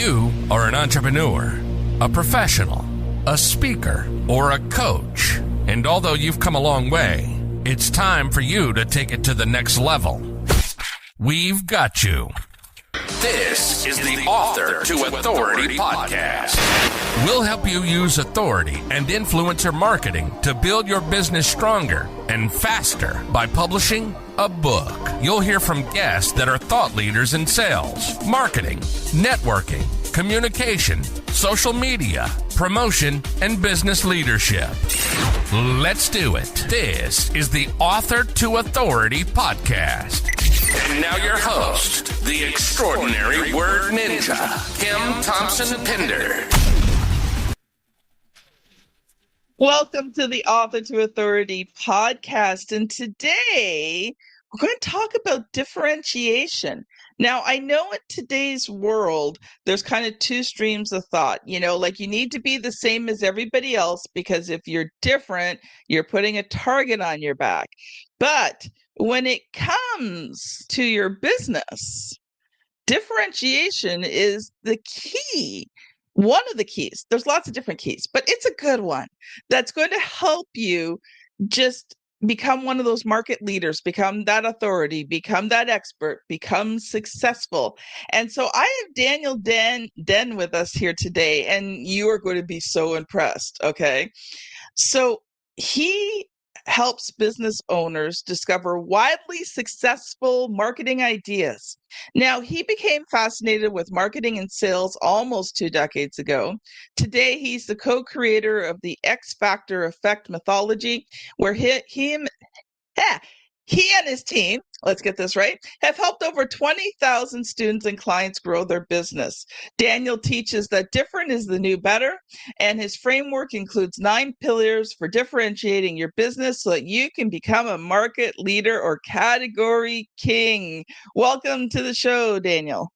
you are an entrepreneur, a professional, a speaker, or a coach, and although you've come a long way, it's time for you to take it to the next level. We've got you. This is the Author to Authority podcast. We'll help you use authority and influencer marketing to build your business stronger and faster by publishing a book. You'll hear from guests that are thought leaders in sales, marketing, networking, communication, social media, promotion, and business leadership. Let's do it. This is the Author to Authority podcast. And now your host, the extraordinary word ninja, Kim Thompson-Pinder. Welcome to the Author to Authority podcast. And today we're going to talk about differentiation. Now, I know in today's world, there's kind of two streams of thought, like you need to be the same as everybody else, because if you're different, you're putting a target on your back. But when it comes to your business, differentiation is the key. One of the keys. There's lots of different keys, but it's a good one that's going to help you just become one of those market leaders, become that authority, become that expert, become successful. And so I have Daniel Den with us here today, and you are going to be so impressed. Okay. So he helps business owners discover widely successful marketing ideas. Now, he became fascinated with marketing and sales almost 2 decades ago. Today, he's the co-creator of the X Factor Effect methodology, where he and his team, let's get this right, have helped over 20,000 students and clients grow their business. Daniel teaches that different is the new better, and his framework includes 9 pillars for differentiating your business so that you can become a market leader or category king. Welcome to the show, Daniel.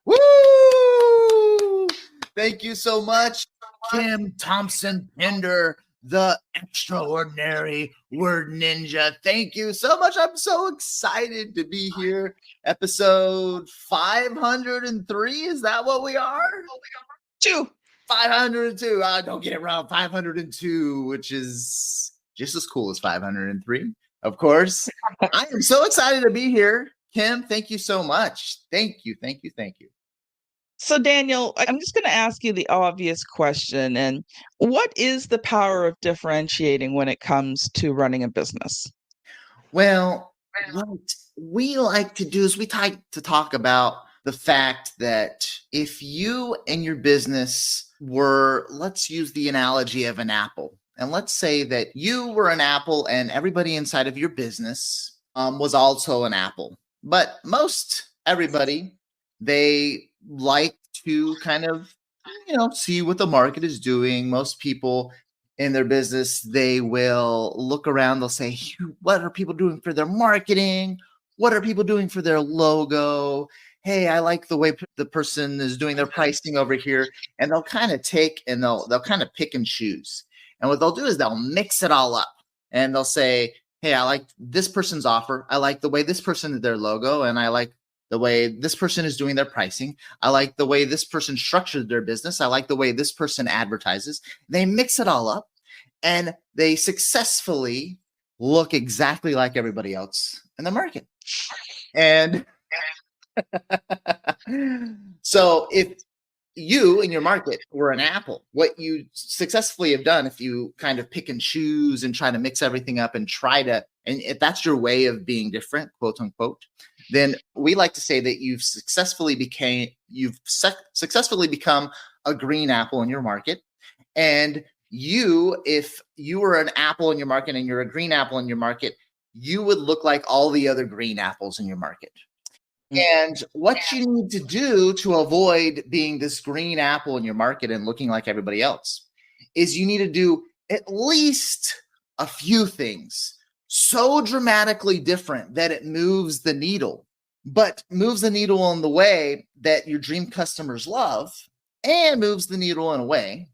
Woo! Thank you so much, Kim Thompson-Pinder, the extraordinary word ninja. Thank you so much. I'm so excited to be here. Episode 503. Is that what we are? 502. Don't get it wrong. 502, which is just as cool as 503, of course. I am so excited to be here. Kim, thank you so much. Thank you. So, Daniel, I'm just going to ask you the obvious question. And what is the power of differentiating when it comes to running a business? Well, what we like to do is we like to talk about the fact that if you and your business were, let's use the analogy of an apple. And let's say that you were an apple and everybody inside of your business was also an apple. But most everybody, they like to kind of, see what the market is doing. Most people in their business, they will look around. They'll say, what are people doing for their marketing? What are people doing for their logo? Hey, I like the way the person is doing their pricing over here. And they'll kind of take and they'll kind of pick and choose. And what they'll do is they'll mix it all up. And they'll say, hey, I like this person's offer. I like the way this person did their logo. And I like the way this person is doing their pricing. I like the way this person structured their business. I like the way this person advertises. They mix it all up and they successfully look exactly like everybody else in the market. And so if you in your market were an apple, what you successfully have done, if you kind of pick and choose and try to mix everything up and and if that's your way of being different, quote unquote, then we like to say that you've successfully become a green apple in your market. And if you were an apple in your market and you're a green apple in your market, you would look like all the other green apples in your market. And what you need to do to avoid being this green apple in your market and looking like everybody else is you need to do at least a few things so dramatically different that it moves the needle, but moves the needle in the way that your dream customers love and moves the needle in a way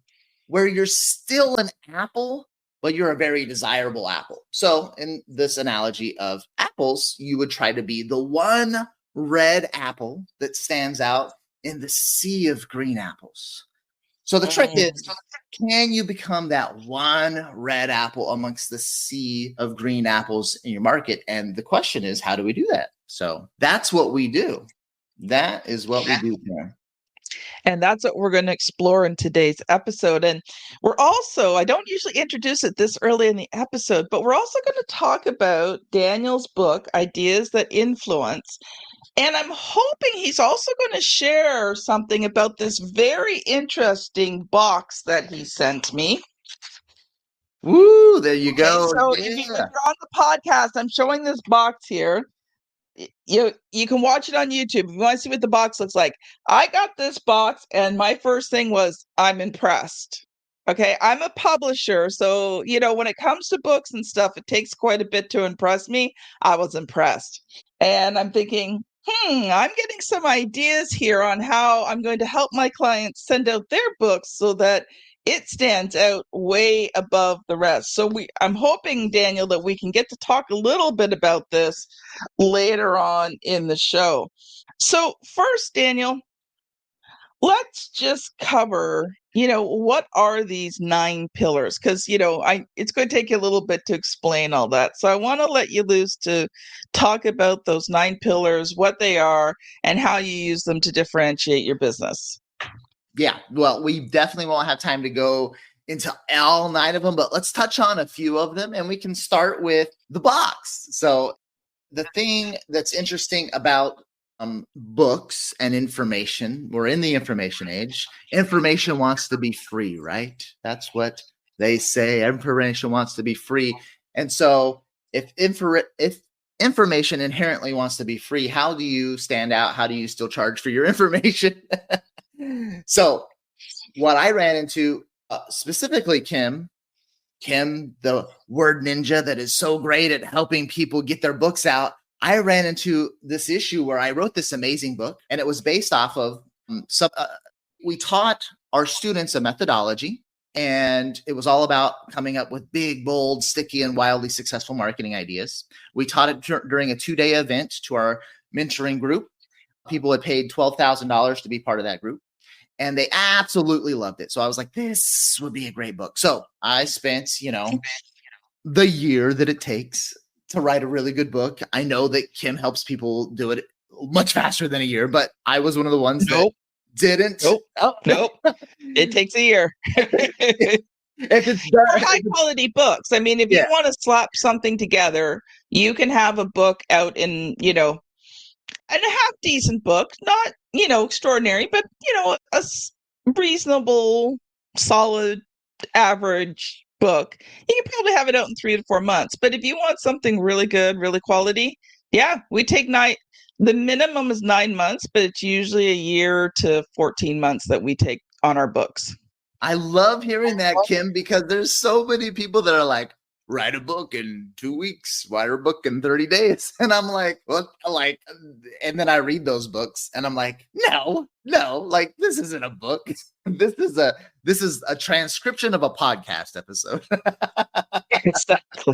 where you're still an apple, but you're a very desirable apple. So in this analogy of apples, you would try to be the one red apple that stands out in the sea of green apples. So the trick is, can you become that one red apple amongst the sea of green apples in your market? And the question is, how do we do that? So that's what we do. That is what we do here. And that's what we're going to explore in today's episode. And we're also, I don't usually introduce it this early in the episode, but we're also going to talk about Daniel's book, Ideas That Influence. And I'm hoping he's also going to share something about this very interesting box that he sent me. Woo, there you go. So if you're on the podcast, I'm showing this box here. You can watch it on YouTube if you want to see what the box looks like. I got this box and my first thing was, I'm impressed. Okay, I'm a publisher, so when it comes to books and stuff, it takes quite a bit to impress me. I was impressed. And I'm thinking, I'm getting some ideas here on how I'm going to help my clients send out their books so that it stands out way above the rest. So I'm hoping, Daniel, that we can get to talk a little bit about this later on in the show. So first, Daniel, let's just cover, what are these 9 pillars? Because, it's going to take you a little bit to explain all that. So I want to let you loose to talk about those 9 pillars, what they are, and how you use them to differentiate your business. Yeah, well, we definitely won't have time to go into all 9 of them, but let's touch on a few of them, and we can start with the box. So the thing that's interesting about books and information, we're in the information age. Information wants to be free, right? That's what they say. Information wants to be free. And so if information inherently wants to be free, how do you stand out? How do you still charge for your information? So what I ran into, specifically Kim, the word ninja that is so great at helping people get their books out, I ran into this issue where I wrote this amazing book, and it was based off of we taught our students a methodology, and it was all about coming up with big, bold, sticky, and wildly successful marketing ideas. We taught it during a 2-day event to our mentoring group. People had paid $12,000 to be part of that group, and they absolutely loved it. So I was like, this would be a great book. So I spent, the year that it takes to write a really good book. I know that Kim helps people do it much faster than a year, but I was one of the ones that didn't. Nope. It takes a year. If it's For high quality books. I mean, if you want to slap something together, you can have a book out in, and a half decent book, not, extraordinary, but, a reasonable, solid, average book. You can probably have it out in 3 to 4 months. But if you want something really good, really quality, we take 9. The minimum is 9 months, but it's usually a year to 14 months that we take on our books. I love hearing that, Kim, because there's so many people that are like, write a book in 2 weeks, write a book in 30 days. And I'm like, what? Like, and then I read those books and I'm like, no, like this isn't a book. This is a transcription of a podcast episode. Exactly.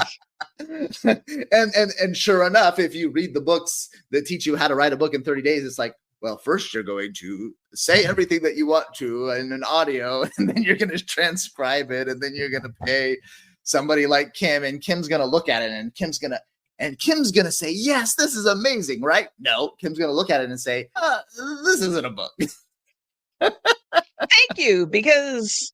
and sure enough, if you read the books that teach you how to write a book in 30 days, it's like, well, first you're going to say everything that you want to in an audio, and then you're going to transcribe it, and then you're going to pay somebody like Kim, and Kim's going to look at it, and Kim's going to say, yes, this is amazing, right? No, Kim's going to look at it and say, this isn't a book. Thank you, because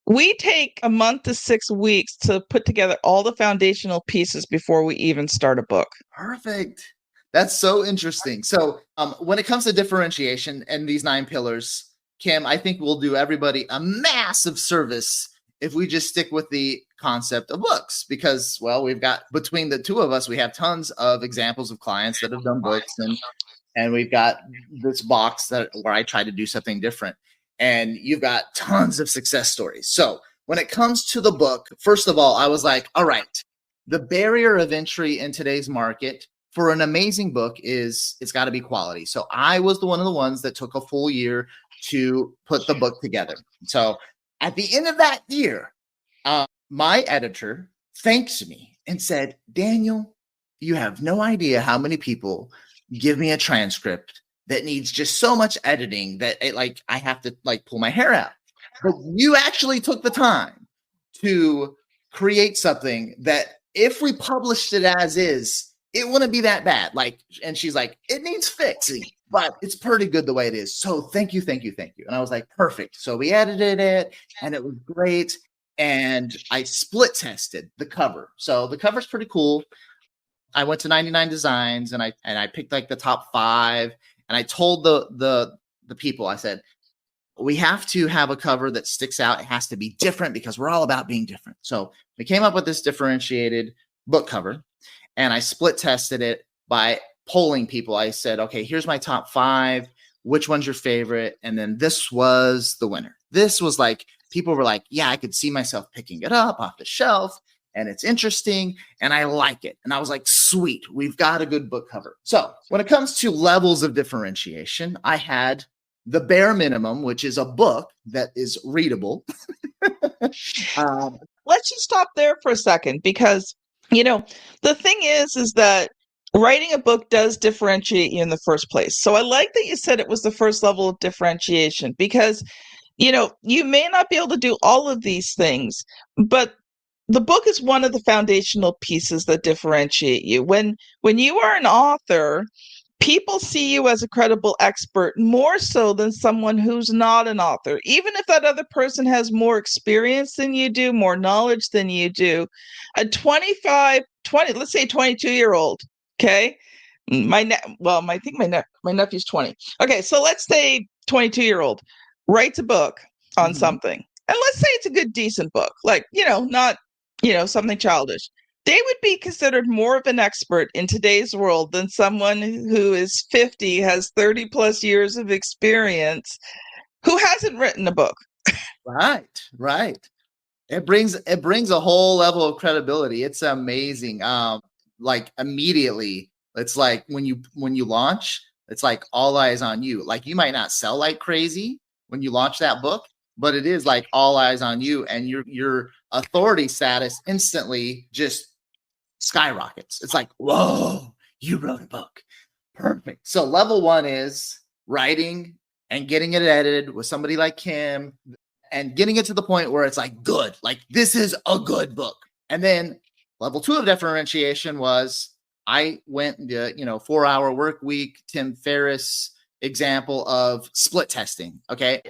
we take a month to 6 weeks to put together all the foundational pieces before we even start a book. Perfect. That's so interesting. So when it comes to differentiation and these 9 pillars, Kim, I think we'll do everybody a massive service if we just stick with the concept of books, because, well, we've got, between the two of us, we have tons of examples of clients that have done books, and we've got this box where I try to do something different, and you've got tons of success stories. So when it comes to the book, first of all, I was like, all right, the barrier of entry in today's market for an amazing book is it's got to be quality. So I was one of the ones that took a full year to put the book together. So at the end of that year, my editor thanked me and said, Daniel, you have no idea how many people give me a transcript that needs just so much editing that I have to pull my hair out. But you actually took the time to create something that if we published it as is, it wouldn't be that bad. And she's like, it needs fixing, but it's pretty good the way it is. So thank you. And I was like, perfect. So we edited it and it was great. And I split tested the cover. So the cover's pretty cool. I went to 99 Designs and I picked the top 5. And I told the people, I said, we have to have a cover that sticks out. It has to be different because we're all about being different. So we came up with this differentiated book cover, and I split tested it by polling people. I said, okay, here's my top 5. Which one's your favorite? And then this was the winner. This was people were like, yeah, I could see myself picking it up off the shelf, and it's interesting, and I like it. And I was like, sweet, we've got a good book cover. So when it comes to levels of differentiation, I had the bare minimum, which is a book that is readable. Let's just stop there for a second, because, the thing is that writing a book does differentiate you in the first place. So I like that you said it was the first level of differentiation, because, you may not be able to do all of these things, but the book is one of the foundational pieces that differentiate you. When you are an author, people see you as a credible expert more so than someone who's not an author. Even if that other person has more experience than you do, more knowledge than you do, a let's say 22-year-old, okay? I think my nephew's 20. Okay, so let's say 22-year-old writes a book on something. And let's say it's a good, decent book, not, something childish. They would be considered more of an expert in today's world than someone who is 50, has 30 plus years of experience, who hasn't written a book. Right. It brings a whole level of credibility. It's amazing. Immediately, it's like when you launch, it's like all eyes on you. You might not sell like crazy when you launch that book, but it is like all eyes on you, and your authority status instantly just skyrockets. It's like, whoa, you wrote a book. Perfect. So level 1 is writing and getting it edited with somebody like Kim and getting it to the point where it's good. This is a good book. And then level 2 of differentiation was I went the 4-hour work week, Tim Ferriss example of split testing. Okay.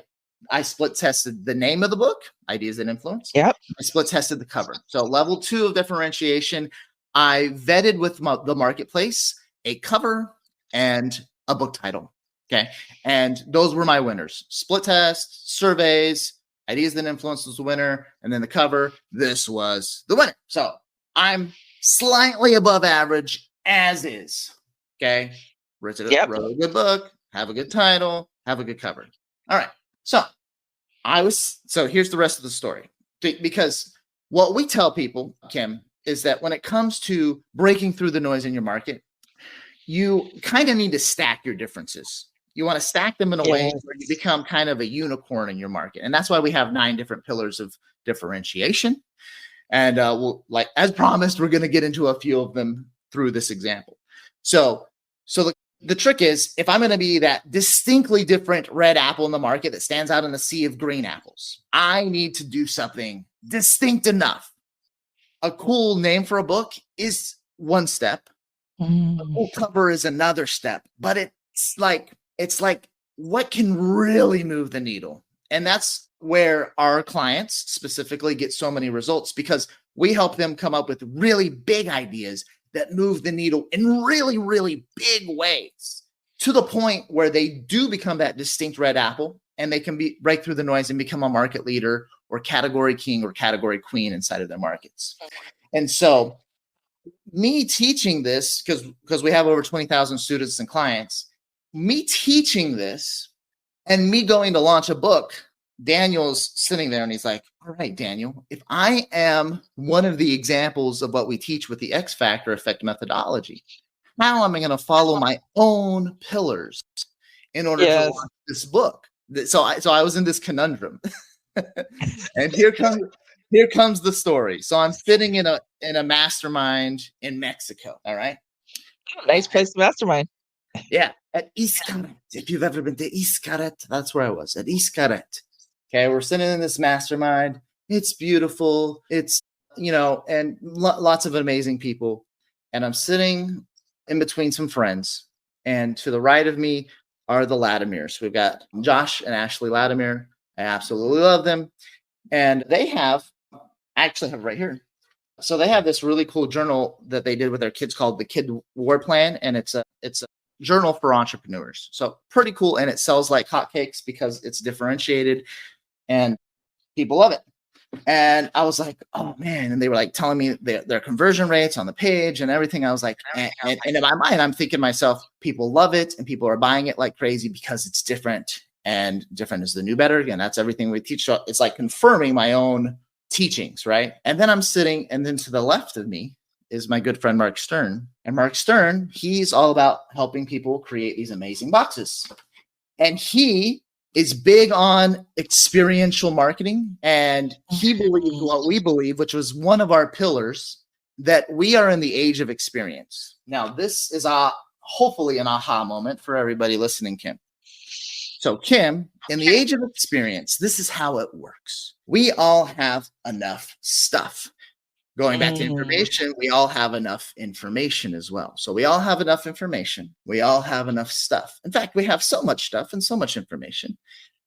I split tested the name of the book, Ideas and Influence. Yep. I split tested the cover. So level 2 of differentiation, I vetted with the marketplace a cover and a book title. Okay. And those were my winners. Split test, surveys, Ideas and Influence was the winner. And then the cover, this was the winner. So I'm slightly above average as is. Okay. Wrote a good book, have a good title, have a good cover. All right. So here's the rest of the story, because what we tell people, Kim, is that when it comes to breaking through the noise in your market, you kind of need to stack your differences. You want to stack them in a way where you become kind of a unicorn in your market. And that's why we have 9 different pillars of differentiation. And as promised, we're going to get into a few of them through this example. So the trick is, if I'm going to be that distinctly different red apple in the market that stands out in a sea of green apples, I need to do something distinct enough. A cool name for a book is one step. A cool cover is another step. But it's like what can really move the needle? And that's where our clients specifically get so many results, because we help them come up with really big ideas that move the needle in really, really big ways, to the point where they do become that distinct red apple, and they can break through the noise and become a market leader or category king or category queen inside of their markets. And so me teaching this, because we have over 20,000 students and clients, me teaching this and me going to launch a book, Daniel's sitting there and he's like, all right, Daniel, if I am one of the examples of what we teach with the X Factor effect methodology, how am I going to follow my own pillars in order to launch this book? So I was in this conundrum. And here comes the story. So I'm sitting in a mastermind in Mexico. All right. Nice place to mastermind. Yeah, at Iskaret. If you've ever been to Iskaret, that's where I was, at Iskaret. Okay, we're sitting in this mastermind. It's beautiful. It's, and lots of amazing people. And I'm sitting in between some friends. And to the right of me are the Latimers. We've got Josh and Ashley Latimer. I absolutely love them. And I actually have it right here. So they have this really cool journal that they did with their kids called the Kid War Plan. And it's a journal for entrepreneurs. So pretty cool. And it sells like hotcakes because it's differentiated and people love it. And I was like, oh man. And they were like telling me their conversion rates on the page and everything. I was like, and in my mind, I'm thinking to myself, people love it and people are buying it like crazy because it's different, and different is the new better. Again, that's everything we teach. So it's like confirming my own teachings, right? And then I'm sitting, and then to the left of me is my good friend Mark Stern. And Mark Stern, he's all about helping people create these amazing boxes. And he is big on experiential marketing. And he believes what we believe, which was one of our pillars, that we are in the age of experience. Now, this is hopefully an aha moment for everybody listening, Kim. So, Kim, in the age of experience, this is how it works. We all have enough stuff. Going back to information, we all have enough information as well. So we all have enough information. We all have enough stuff. In fact, we have so much stuff and so much information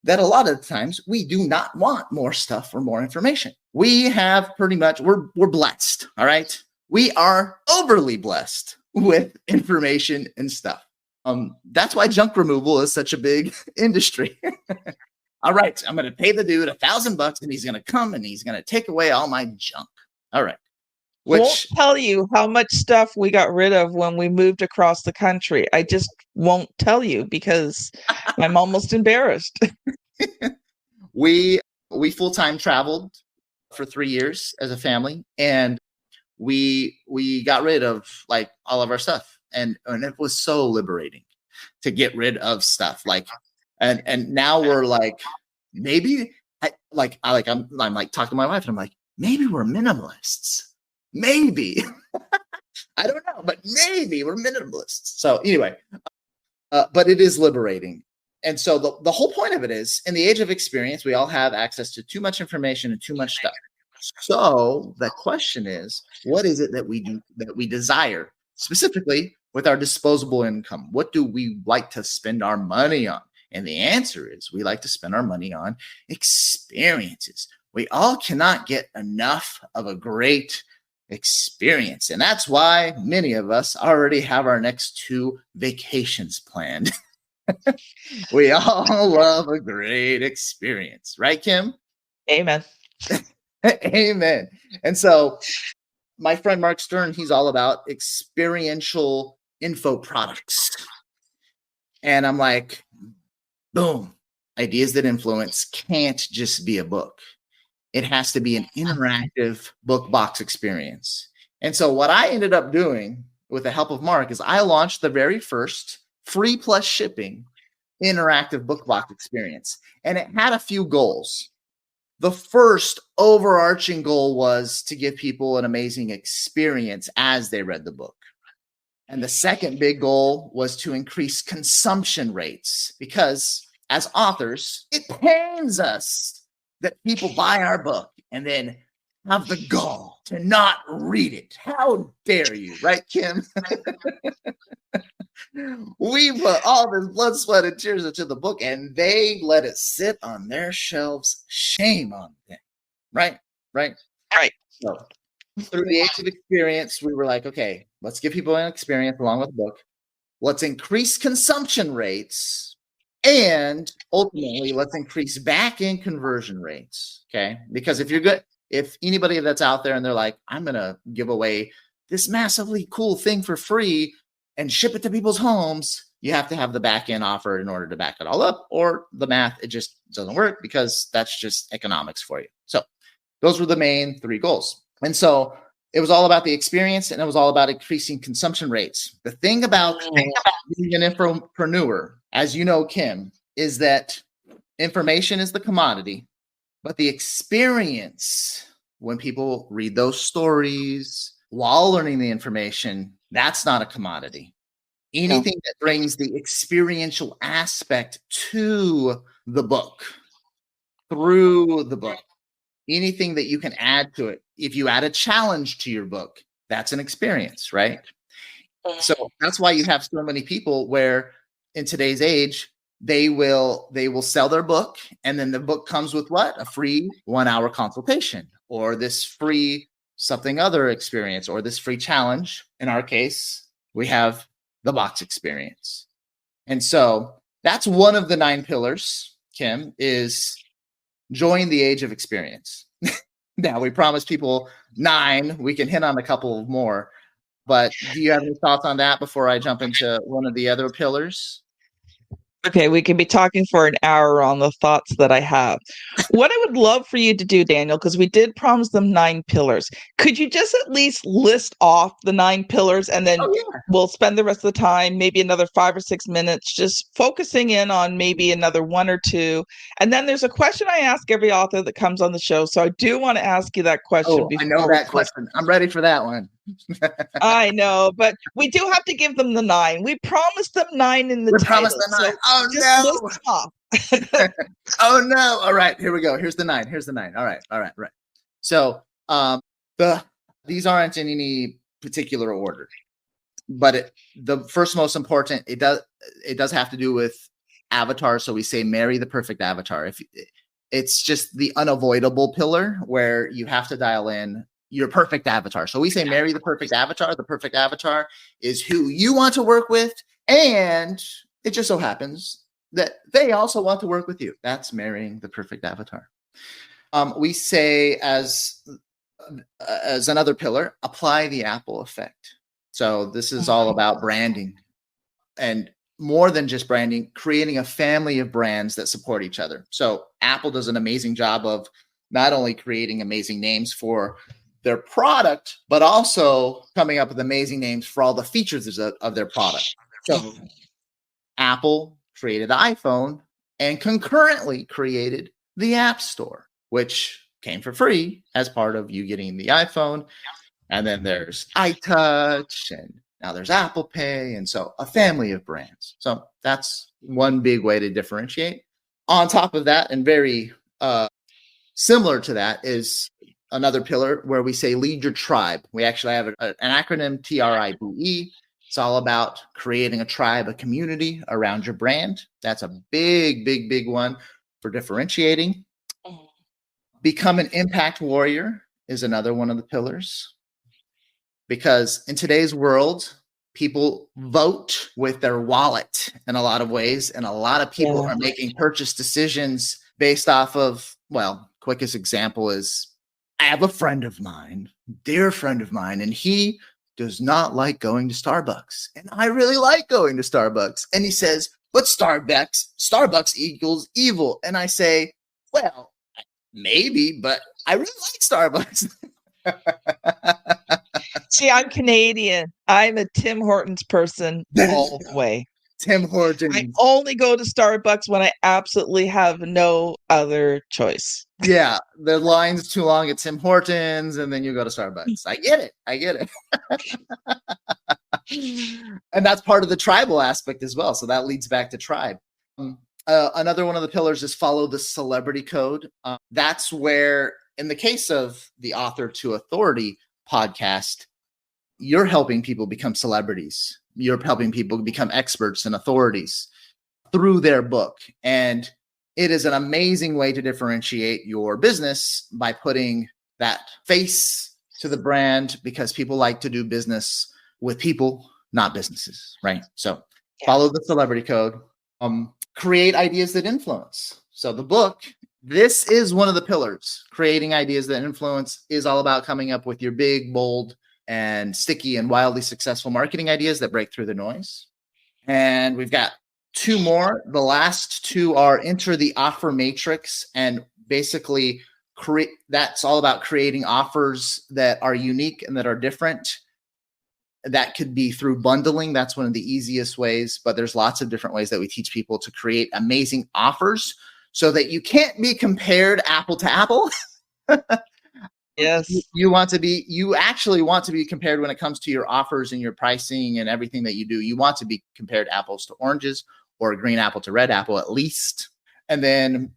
that a lot of the times we do not want more stuff or more information. We have pretty much, we're blessed, all right? We are overly blessed with information and stuff. That's why junk removal is such a big industry. All right, I'm going to pay the dude $1,000 and he's going to come and he's going to take away all my junk. All right. Won't tell you how much stuff we got rid of when we moved across the country. I just won't tell you because I'm almost embarrassed. We full-time traveled for 3 years as a family, and we got rid of like all of our stuff, and it was so liberating to get rid of stuff. Like, and now we're like, maybe I'm like talking to my wife, and I'm like, maybe we're minimalists. Maybe. I don't know, but maybe we're minimalists. So anyway, but it is liberating. And so the whole point of it is, in the age of experience, we all have access to too much information and too much stuff. So the question is, what is it that we do, that we desire, specifically with our disposable income? What do we like to spend our money on? And the answer is, we like to spend our money on experiences. We all cannot get enough of a great experience. And that's why many of us already have our next 2 vacations planned. We all love a great experience, right, Kim? Amen. Amen. And so my friend Mark Stern, he's all about experiential info products. And I'm like, boom, ideas that influence can't just be a book. It has to be an interactive book box experience. And so what I ended up doing with the help of Mark is I launched the very first free plus shipping interactive book box experience. And it had a few goals. The first overarching goal was to give people an amazing experience as they read the book. And the second big goal was to increase consumption rates, because as authors, it pains us that people buy our book and then have the gall to not read it. How dare you, right, Kim? We put all this blood, sweat, and tears into the book, and they let it sit on their shelves. Shame on them, right? Right. So through the age of experience, we were like, okay, let's give people an experience along with the book. Let's increase consumption rates. And ultimately, let's increase back-end conversion rates, okay? Because if anybody that's out there and they're like, I'm going to give away this massively cool thing for free and ship it to people's homes, you have to have the back-end offer in order to back it all up, or the math, it just doesn't work, because that's just economics for you. So those were the main 3 goals. And so it was all about the experience, and it was all about increasing consumption rates. The thing about being an infopreneur, as you know, Kim, is that information is the commodity, but the experience, when people read those stories while learning the information, that's not a commodity. anything that brings the experiential aspect to the book, through the book, anything that you can add to it. If you add a challenge to your book, that's an experience, right? So that's why you have so many people where in today's age, they will sell their book, and then the book comes with what? A free 1-hour consultation, or this free something other experience, or this free challenge. In our case, we have the box experience. And so that's one of the 9 pillars, Kim, is join the age of experience. Now, we promised people 9. We can hit on a couple more. But do you have any thoughts on that before I jump into one of the other pillars? Okay, we can be talking for an hour on the thoughts that I have. What I would love for you to do, Daniel, because we did promise them 9 pillars. Could you just at least list off the 9 pillars, and then we'll spend the rest of the time, maybe another 5 or 6 minutes, just focusing in on maybe another 1 or 2. And then there's a question I ask every author that comes on the show. So I do want to ask you that question before. I know that question. I'm ready for that one. I know, but we do have to give them the 9. We promised them 9 in the title. Promised them 9. Oh no! Oh no! All right, here we go. Here's the 9. All right. So, these aren't in any particular order, but the first most important, it does have to do with avatar. So we say marry the perfect avatar. If it's just the unavoidable pillar where you have to dial in your perfect avatar. So we say marry the perfect avatar. The perfect avatar is who you want to work with, and it just so happens that they also want to work with you. That's marrying the perfect avatar. We say as another pillar, apply the Apple effect. So this is all about branding, and more than just branding, creating a family of brands that support each other. So Apple does an amazing job of not only creating amazing names for their product, but also coming up with amazing names for all the features of their product. So Apple created the iPhone and concurrently created the App Store, which came for free as part of you getting the iPhone. And then there's iTouch, and now there's Apple Pay, and so a family of brands. So that's one big way to differentiate. On top of that, and very similar to that, is another pillar where we say lead your tribe. We actually have an acronym, TRIBE. It's all about creating a tribe, a community around your brand. That's a big one for differentiating. Become an impact warrior is another one of the pillars. Because in today's world, people vote with their wallet in a lot of ways, and a lot of people are making purchase decisions based off of, well, quickest example is I have a friend of mine, dear friend of mine, and he does not like going to Starbucks. And I really like going to Starbucks. And he says, but Starbucks equals evil. And I say, well, maybe, but I really like Starbucks. See, I'm Canadian. I'm a Tim Hortons person all the way. Tim Hortons. I only go to Starbucks when I absolutely have no other choice. Yeah, the line's too long at Tim Hortons, and then you go to Starbucks. I get it. And that's part of the tribal aspect as well. So that leads back to tribe. Another one of the pillars is follow the celebrity code. That's where, in the case of the Author to Authority podcast, you're helping people become celebrities. You're helping people become experts and authorities through their book. And it is an amazing way to differentiate your business by putting that face to the brand, because people like to do business with people, not businesses, right? So follow the celebrity code. Create ideas that influence. So the book, this is one of the pillars. Creating ideas that influence is all about coming up with your big, bold, and sticky and wildly successful marketing ideas that break through the noise. And we've got 2 more. The last 2 are enter the offer matrix, and basically that's all about creating offers that are unique and that are different. That could be through bundling. That's one of the easiest ways, but there's lots of different ways that we teach people to create amazing offers so that you can't be compared apple to apple. Yes. You actually want to be compared when it comes to your offers and your pricing and everything that you do. You want to be compared apples to oranges, or a green apple to red apple at least. And then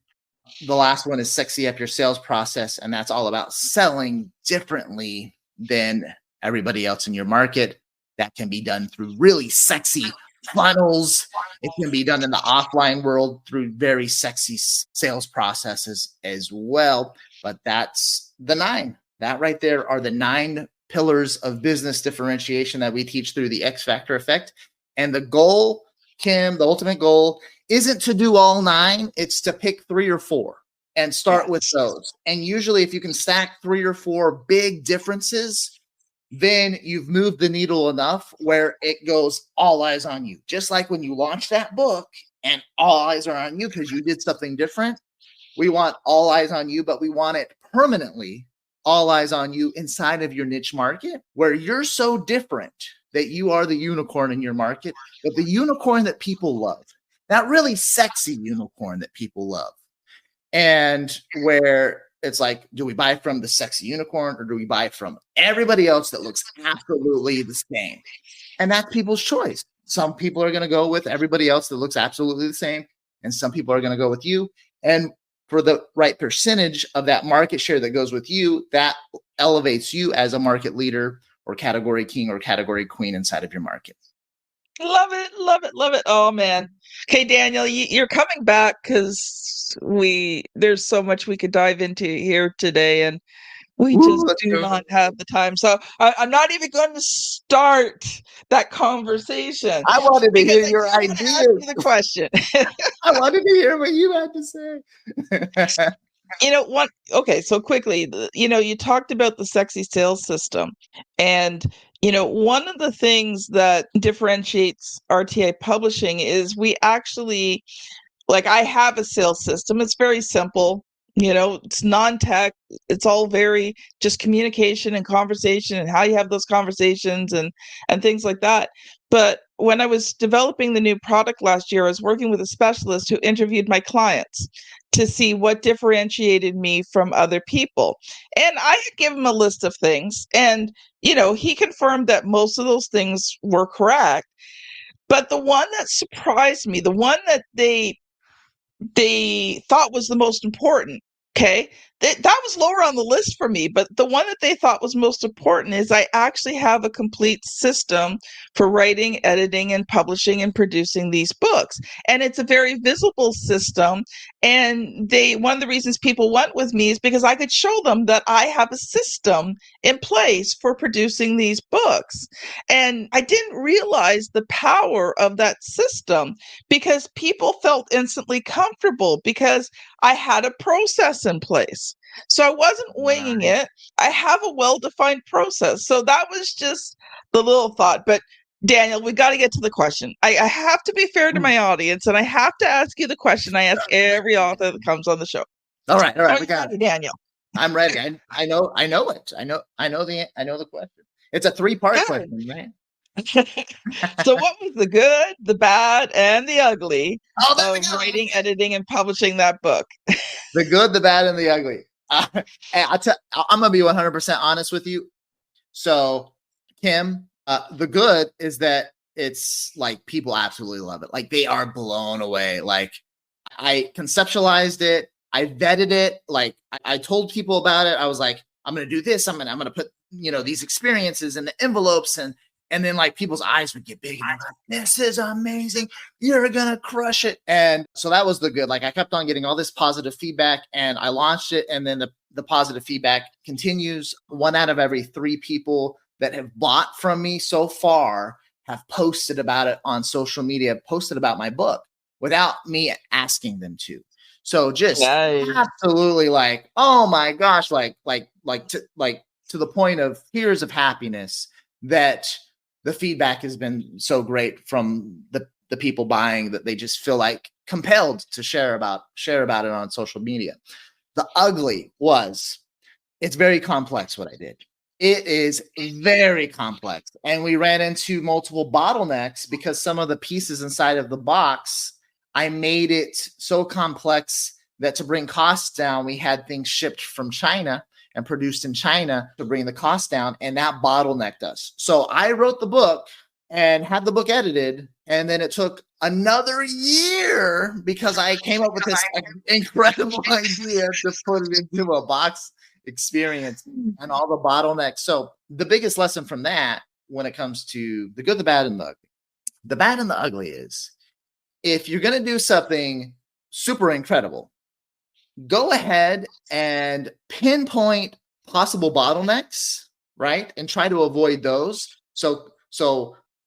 the last one is sexy up your sales process. And that's all about selling differently than everybody else in your market. That can be done through really sexy funnels. It can be done in the offline world through very sexy sales processes as well. But that's the 9. That right there are the 9 pillars of business differentiation that we teach through the X Factor effect. And the goal, Kim, the ultimate goal isn't to do all 9. It's to pick 3 or 4 and start with those. And usually if you can stack 3 or 4 big differences, then you've moved the needle enough where it goes all eyes on you. Just like when you launch that book and all eyes are on you because you did something different. We want all eyes on you, but we want it permanently all eyes on you inside of your niche market where you're so different that you are the unicorn in your market, but the unicorn that people love, that really sexy unicorn that people love. And where it's like, do we buy from the sexy unicorn or do we buy from everybody else that looks absolutely the same? And that's people's choice. Some people are going to go with everybody else that looks absolutely the same, and some people are going to go with you. And for the right percentage of that market share that goes with you, that elevates you as a market leader or category king or category queen inside of your market. Love it, love it, love it. Oh man. Okay, Daniel, you're coming back because there's so much we could dive into here today, and we just do not have the time. So I'm not even going to start that conversation. I wanted to hear your ideas. Ask you the question. I wanted to hear what you had to say. Okay, so quickly, you talked about the sexy sales system. And, one of the things that differentiates RTA Publishing is we actually, like, I have a sales system. It's very simple. It's non-tech. It's all very just communication and conversation and how you have those conversations and things like that. But when I was developing the new product last year, I was working with a specialist who interviewed my clients to see what differentiated me from other people. And I had given him a list of things, and he confirmed that most of those things were correct. But the one that surprised me, the one that they thought was the most important. Okay. That was lower on the list for me, but the one that they thought was most important is I actually have a complete system for writing, editing, and publishing and producing these books. And it's a very visible system. And one of the reasons people went with me is because I could show them that I have a system in place for producing these books. And I didn't realize the power of that system because people felt instantly comfortable because I had a process in place. So I wasn't winging it. I have a well-defined process. So that was just the little thought. But Daniel, we got to get to the question. I have to be fair to my audience, and I have to ask you the question I ask every author that comes on the show. All right. We got it. Daniel. I'm ready. I know it. I know the question. It's a 3-part question, right? So what was the good, the bad, and the ugly of writing, editing, and publishing that book? The good, the bad, and the ugly. I'm going to be 100% honest with you. So, Kim, the good is that it's like people absolutely love it. Like they are blown away. Like I conceptualized it. I vetted it. Like I told people about it. I was like, I'm going to do this. I'm going to put, these experiences in the envelopes, and then like people's eyes would get big and I'm like, this is amazing. You're going to crush it. And so that was the good. Like I kept on getting all this positive feedback and I launched it. And then the positive feedback continues. 1 out of every 3 people that have bought from me so far have posted about it on social media, posted about my book without me asking them to. So just absolutely like, oh my gosh, like to the point of tears of happiness that the feedback has been so great from the people buying that they just feel like compelled to share about it on social media. The ugly was it's very complex what I did. It is very complex. And we ran into multiple bottlenecks because some of the pieces inside of the box, I made it so complex that to bring costs down, we had things shipped from China and produced in China to bring the cost down, and that bottlenecked us. So I wrote the book and had the book edited, and then it took another year because I came up with this incredible idea to put it into a box experience and all the bottlenecks. So the biggest lesson from that, when it comes to the good, the bad, and the bad and the ugly, is if you're going to do something super incredible, go ahead and pinpoint possible bottlenecks, right? And try to avoid those. So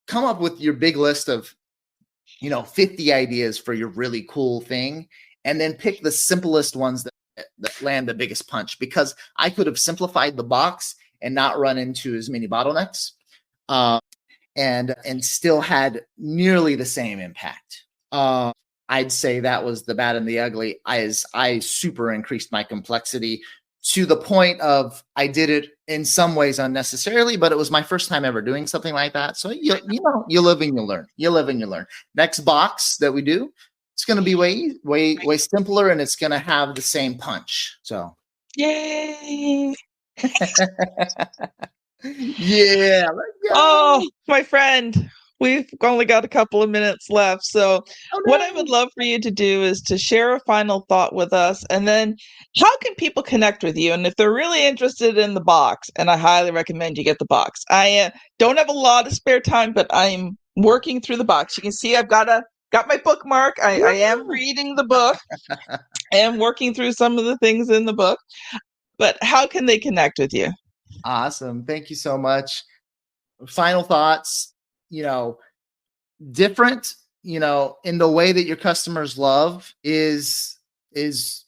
come up with your big list of, 50 ideas for your really cool thing, and then pick the simplest ones that land the biggest punch, because I could have simplified the box and not run into as many bottlenecks, and still had nearly the same impact. I'd say that was the bad and the ugly. I super increased my complexity to the point of I did it in some ways unnecessarily, but it was my first time ever doing something like that. So you live and you learn. You live and you learn. Next box that we do, it's going to be way simpler, and it's going to have the same punch. So Yay! Yeah. Oh, my friend, we've only got a couple of minutes left. So what I would love for you to do is to share a final thought with us, and then how can people connect with you? And if they're really interested in the box, and I highly recommend you get the box. I don't have a lot of spare time, but I'm working through the box. You can see I've got my bookmark. I am reading the book and working through some of the things in the book. But how can they connect with you? Awesome. Thank you so much. Final thoughts, different, in the way that your customers love is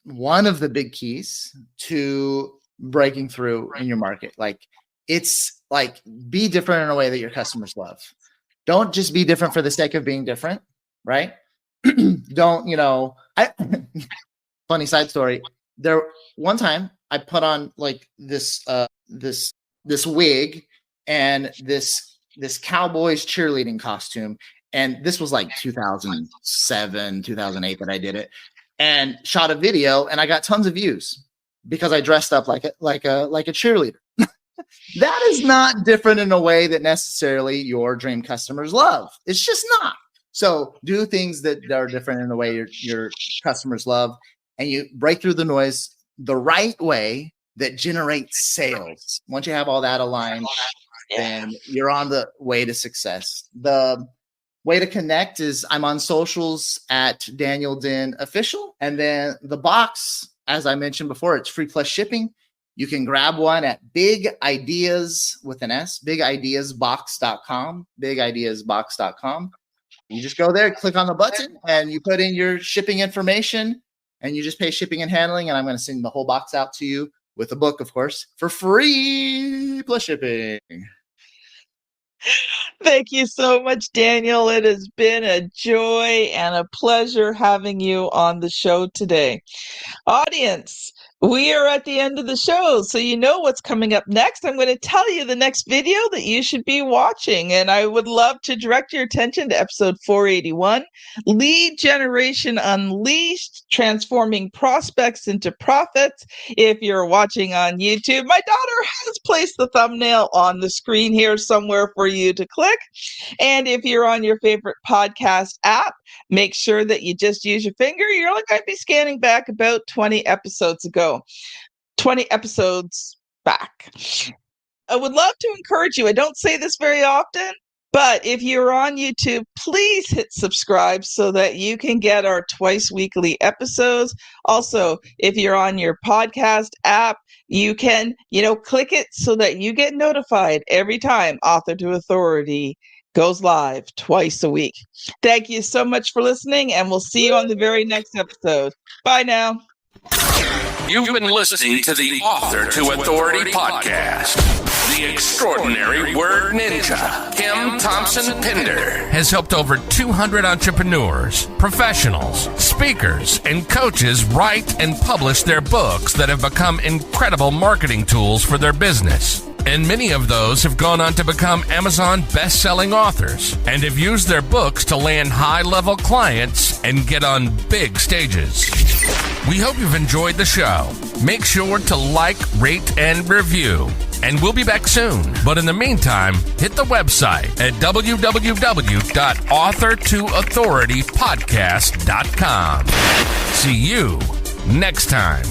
one of the big keys to breaking through in your market. It's be different in a way that your customers love. Don't just be different for the sake of being different, right? Don't, funny side story. There, one time I put on this wig and this cowboy's cheerleading costume. And this was 2007, 2008 that I did it, and shot a video, and I got tons of views because I dressed up like a cheerleader. That is not different in a way that necessarily your dream customers love. It's just not. So do things that are different in a way your customers love, and you break through the noise the right way that generates sales. Once you have all that aligned, then you're on the way to success. The way to connect is I'm on socials at Daniel Din Official. And then the box, as I mentioned before, it's free plus shipping. You can grab one at Big Ideas with an S, bigideasbox.com, bigideasbox.com. You just go there, click on the button, and you put in your shipping information, and you just pay shipping and handling. And I'm going to send the whole box out to you with a book, of course, for free plus shipping. Thank you so much, Daniel. It has been a joy and a pleasure having you on the show today. Audience, we are at the end of the show, so you know what's coming up next. I'm going to tell you the next video that you should be watching, and I would love to direct your attention to episode 481, Lead Generation Unleashed, Transforming Prospects into Profits. If you're watching on YouTube, my daughter has placed the thumbnail on the screen here somewhere for you to click. And if you're on your favorite podcast app, make sure that you just use your finger. You're going to be scanning back about 20 episodes ago. 20 episodes back. I would love to encourage you. I don't say this very often, but if you're on YouTube, please hit subscribe so that you can get our twice weekly episodes. Also, if you're on your podcast app, you can, click it so that you get notified every time Author to Authority goes live twice a week. Thank you so much for listening, and we'll see you on the very next episode. Bye now. You've been listening to the Author to Authority podcast. The extraordinary word ninja, Kim Thompson Pinder, has helped over 200 entrepreneurs, professionals, speakers, and coaches write and publish their books that have become incredible marketing tools for their business. And many of those have gone on to become Amazon best-selling authors and have used their books to land high-level clients and get on big stages. We hope you've enjoyed the show. Make sure to like, rate, and review. And we'll be back soon. But in the meantime, hit the website at www.author2authoritypodcast.com. See you next time.